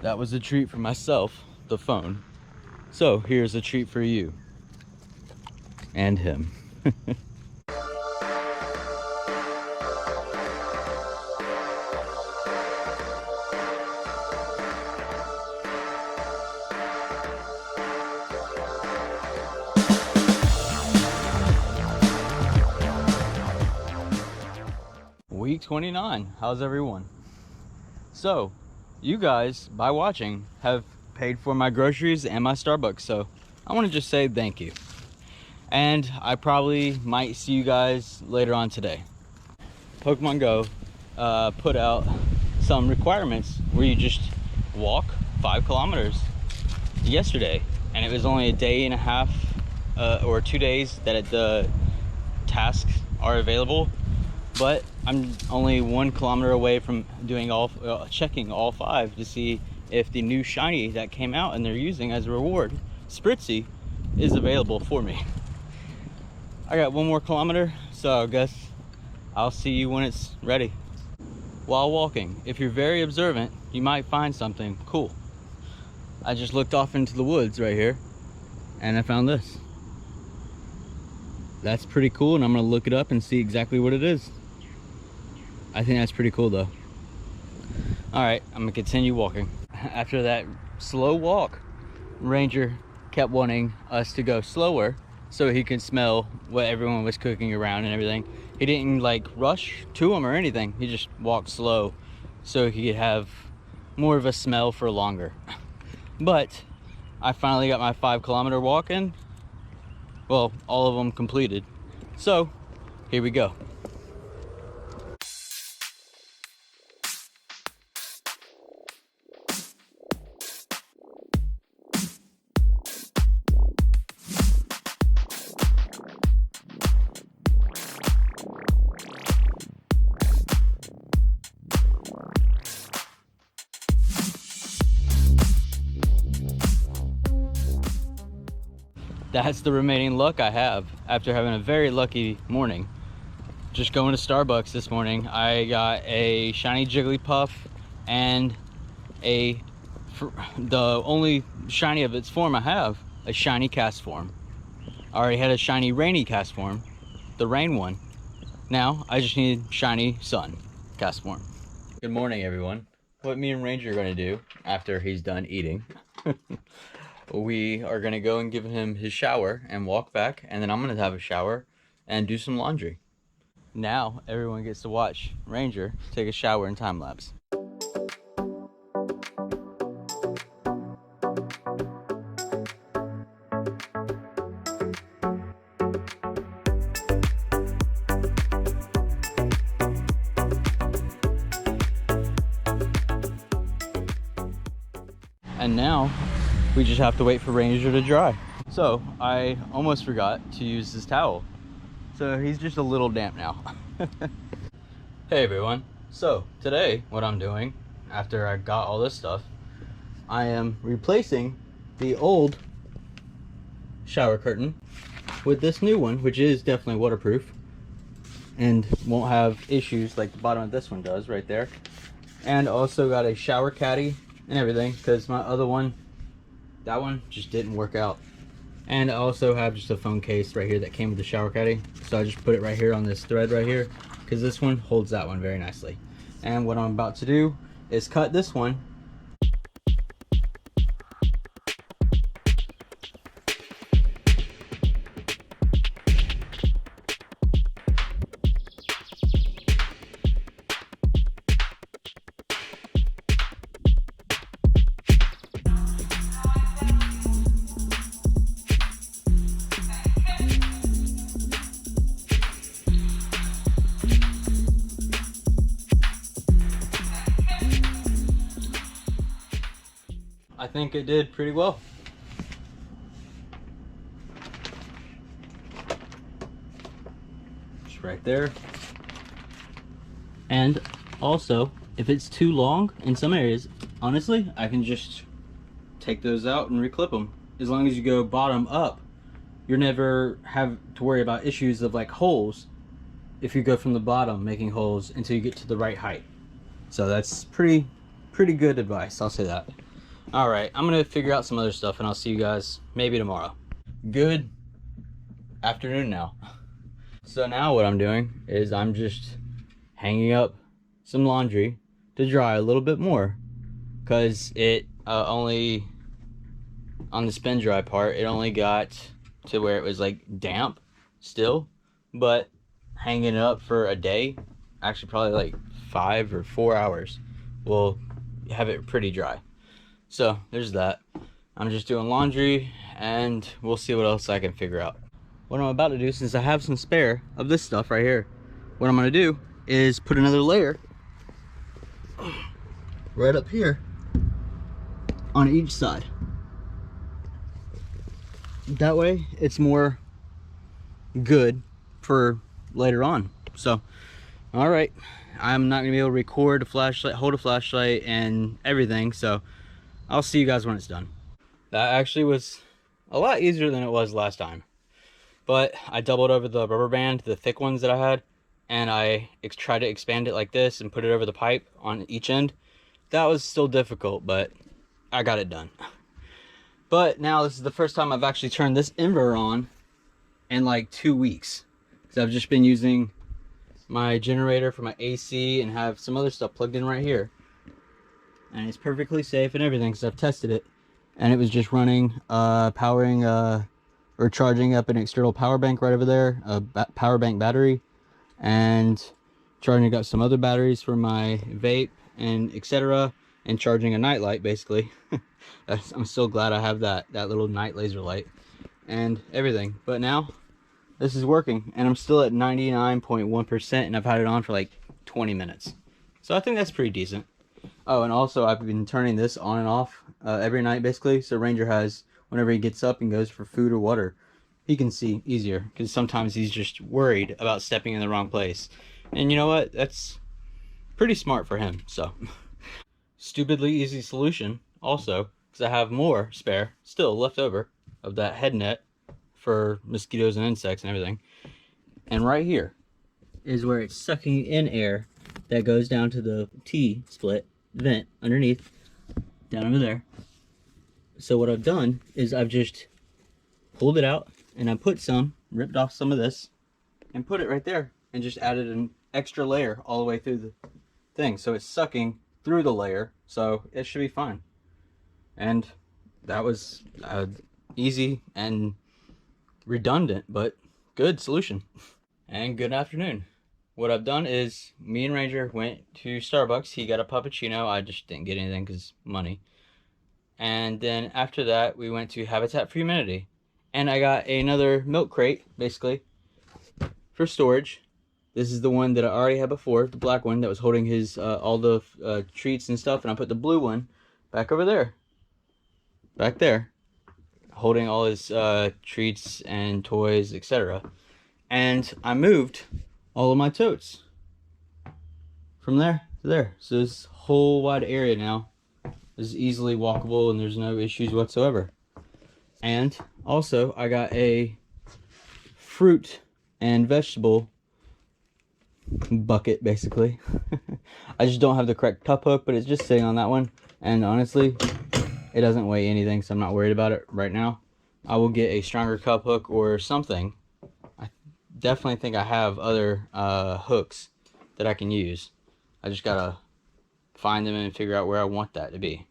That was a treat for myself, the phone. So here's a treat for you. And him. Week 29, how's everyone? So, you guys, by watching, have paid for my groceries and my Starbucks, so I want to just say thank you. And I probably might see you guys later on today. Pokemon Go put out some requirements where you just walk 5 kilometers yesterday, and it was only a day and a half or 2 days that the tasks are available. But I'm only 1 kilometer away from doing checking all 5 to see if the new shiny that came out and they're using as a reward, Spritzy, is available for me. I got 1 more kilometer, so I guess I'll see you when it's ready. While walking, if you're very observant, you might find something cool. I just looked off into the woods right here and I found this. That's pretty cool, and I'm gonna look it up and see exactly what it is. I think that's pretty cool though. All right, I'm gonna continue walking. After that slow walk, Ranger kept wanting us to go slower so he could smell what everyone was cooking around and everything. He didn't like rush to them or anything. He just walked slow so he could have more of a smell for longer. But I finally got my 5 kilometer walk in. Well, all of them completed. So here we go. That's the remaining luck I have after having a very lucky morning. Just going to Starbucks this morning, I got a shiny Jigglypuff and the only shiny of its form I have, a shiny Castform. I already had a shiny Rainy Castform, the rain one. Now I just need shiny Sun Castform. Good morning, everyone. What me and Ranger are gonna do after he's done eating, we are gonna go and give him his shower and walk back, and then I'm gonna have a shower and do some laundry. Now everyone gets to watch Ranger take a shower in time lapse. And now we just have to wait for Ranger to dry. So I almost forgot to use this towel. So he's just a little damp now. Hey everyone. So today what I'm doing after I got all this stuff, I am replacing the old shower curtain with this new one, which is definitely waterproof and won't have issues like the bottom of this one does right there. And also got a shower caddy and everything, because my other one, that one just didn't work out. And I also have just a phone case right here that came with the shower caddy, so I just put it right here on this thread right here, because this one holds that one very nicely. And what I'm about to do is cut this one. I think it did pretty well. Just right there. And also, if it's too long in some areas, honestly, I can just take those out and reclip them. As long as you go bottom up, you never have to worry about issues of like holes if you go from the bottom making holes until you get to the right height. So that's pretty good advice, I'll say that. All right, I'm gonna figure out some other stuff and I'll see you guys maybe tomorrow. Good afternoon now. So now what I'm doing is I'm just hanging up some laundry to dry a little bit more, because it only, on the spin dry part, it only got to where it was like damp still, but hanging it up for a day, actually probably like 5 or 4 hours, will have it pretty dry. So there's that. I'm just doing laundry and we'll see what else I can figure out. What I'm about to do, since I have some spare of this stuff right here, what I'm gonna do is put another layer right up here on each side. That way it's more good for later on. So, all right, I'm not gonna be able to record a flashlight, hold a flashlight and everything, so I'll see you guys when it's done. That actually was a lot easier than it was last time, but I doubled over the rubber band, the thick ones that I had, and I tried to expand it like this and put it over the pipe on each end. That was still difficult, but I got it done. But now this is the first time I've actually turned this inverter on in like 2 weeks, because I've just been using my generator for my AC and have some other stuff plugged in right here, and it's perfectly safe and everything, because I've tested it, and it was just running powering or charging up an external power bank right over there, a power bank battery, and charging up some other batteries for my vape and etc., and charging a night light basically. I'm so glad I have that little night laser light and everything. But now this is working and I'm still at 99.1%, and I've had it on for like 20 minutes. So I think that's pretty decent. Oh, and also I've been turning this on and off every night basically, so Ranger has, whenever he gets up and goes for food or water, he can see easier, because sometimes he's just worried about stepping in the wrong place. And you know what? That's pretty smart for him. So stupidly easy solution also, because I have more spare still left over of that head net for mosquitoes and insects and everything. And right here is where it's sucking in air that goes down to the T-split vent underneath, down over there. So what I've done is I've just pulled it out and I ripped off some of this and put it right there, and just added an extra layer all the way through the thing, so it's sucking through the layer, so it should be fine. And that was easy and redundant, but good solution. And good afternoon. What I've done is, me and Ranger went to Starbucks. He got a puppuccino. I just didn't get anything because money. And then after that, we went to Habitat for Humanity, and I got another milk crate, basically, for storage. This is the one that I already had before, the black one that was holding his all the treats and stuff, and I put the blue one back over there, back there, holding all his treats and toys, etc. And I moved all of my totes from there to there, so this whole wide area now is easily walkable and there's no issues whatsoever. And also I got a fruit and vegetable bucket basically. I just don't have the correct cup hook, but it's just sitting on that one, and honestly it doesn't weigh anything, so I'm not worried about it right now. I will get a stronger cup hook or something. I definitely think I have other hooks that I can use. I just gotta find them and figure out where I want that to be.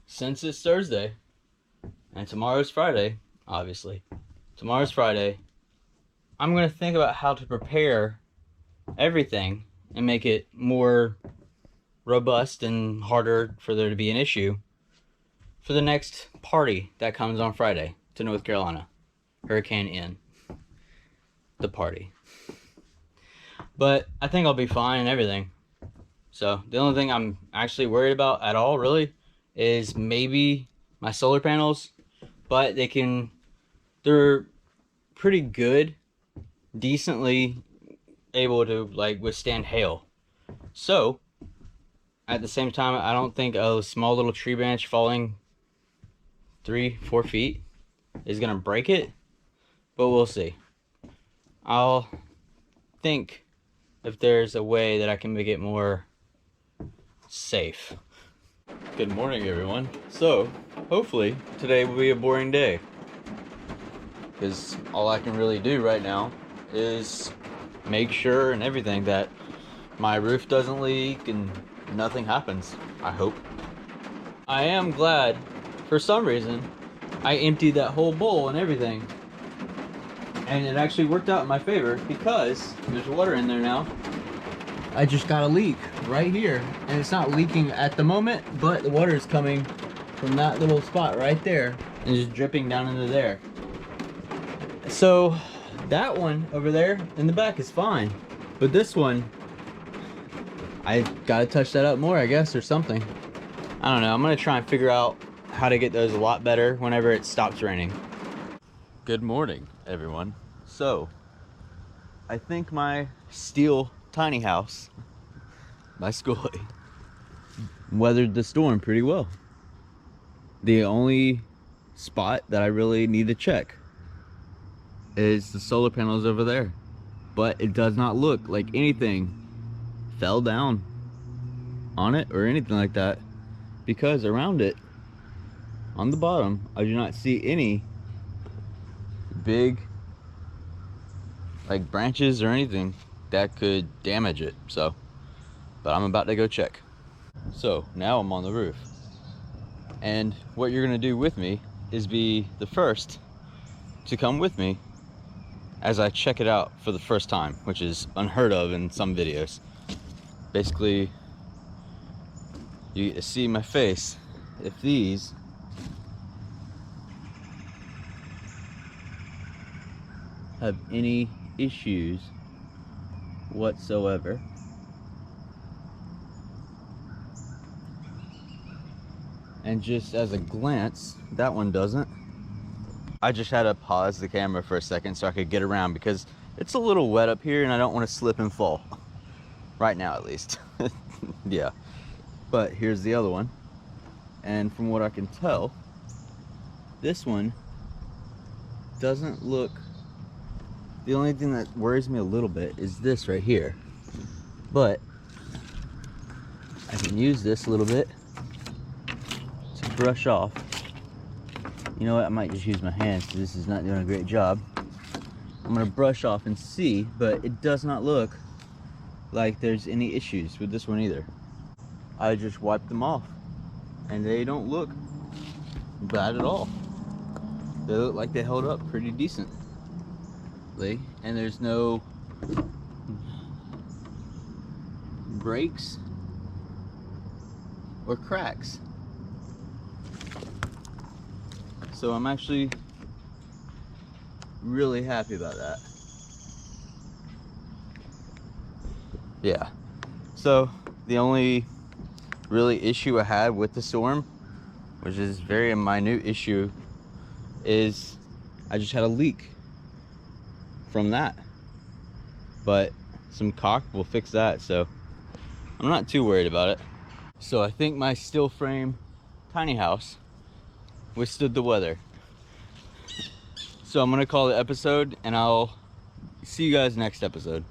Since it's Thursday and tomorrow's Friday, obviously tomorrow's Friday, I'm gonna think about how to prepare everything and make it more robust and harder for there to be an issue for the next party that comes on Friday to North Carolina. Hurricane Ian, the party. But I think I'll be fine and everything. So the only thing I'm actually worried about at all really is maybe my solar panels, but they're pretty good, decently able to like withstand hail. So at the same time, I don't think a small little tree branch falling 3-4 feet is gonna break it, but we'll see. I'll think if there's a way that I can make it more safe. Good morning, everyone. So, hopefully, today will be a boring day. Because all I can really do right now is make sure and everything that my roof doesn't leak and nothing happens, I hope. I am glad, for some reason, I emptied that whole bowl and everything. And it actually worked out in my favor because there's water in there now. I just got a leak right here, and it's not leaking at the moment, but the water is coming from that little spot right there and just dripping down into there. So that one over there in the back is fine, but this one, I gotta touch that up more, I guess, or something. I don't know. I'm gonna try and figure out how to get those a lot better whenever it stops raining. Good morning, everyone. So I think my steel tiny house by Skoolie weathered the storm pretty well. The only spot that I really need to check is the solar panels over there, but it does not look like anything fell down on it or anything like that, because around it on the bottom I do not see any big like branches or anything that could damage it. So, but I'm about to go check. So now I'm on the roof, and what you're gonna do with me is be the first to come with me as I check it out for the first time, which is unheard of in some videos. Basically, you get to see my face if these have any issues whatsoever. And just as a glance, that one doesn't. I just had to pause the camera for a second so I could get around because it's a little wet up here and I don't want to slip and fall. Right now, at least. Yeah. But here's the other one. And from what I can tell, this one doesn't look... The only thing that worries me a little bit is this right here. But I can use this a little bit to brush off. You know what, I might just use my hands because this is not doing a great job. I'm gonna brush off and see, but it does not look like there's any issues with this one either. I just wiped them off and they don't look bad at all. They look like they held up pretty decently, and there's no breaks or cracks. So I'm actually really happy about that. Yeah. So the only really issue I had with the storm, which is very a minute issue, is I just had a leak from that. But some caulk will fix that, so I'm not too worried about it. So I think my steel frame tiny house withstood the weather. So I'm gonna call it episode, and I'll see you guys next episode.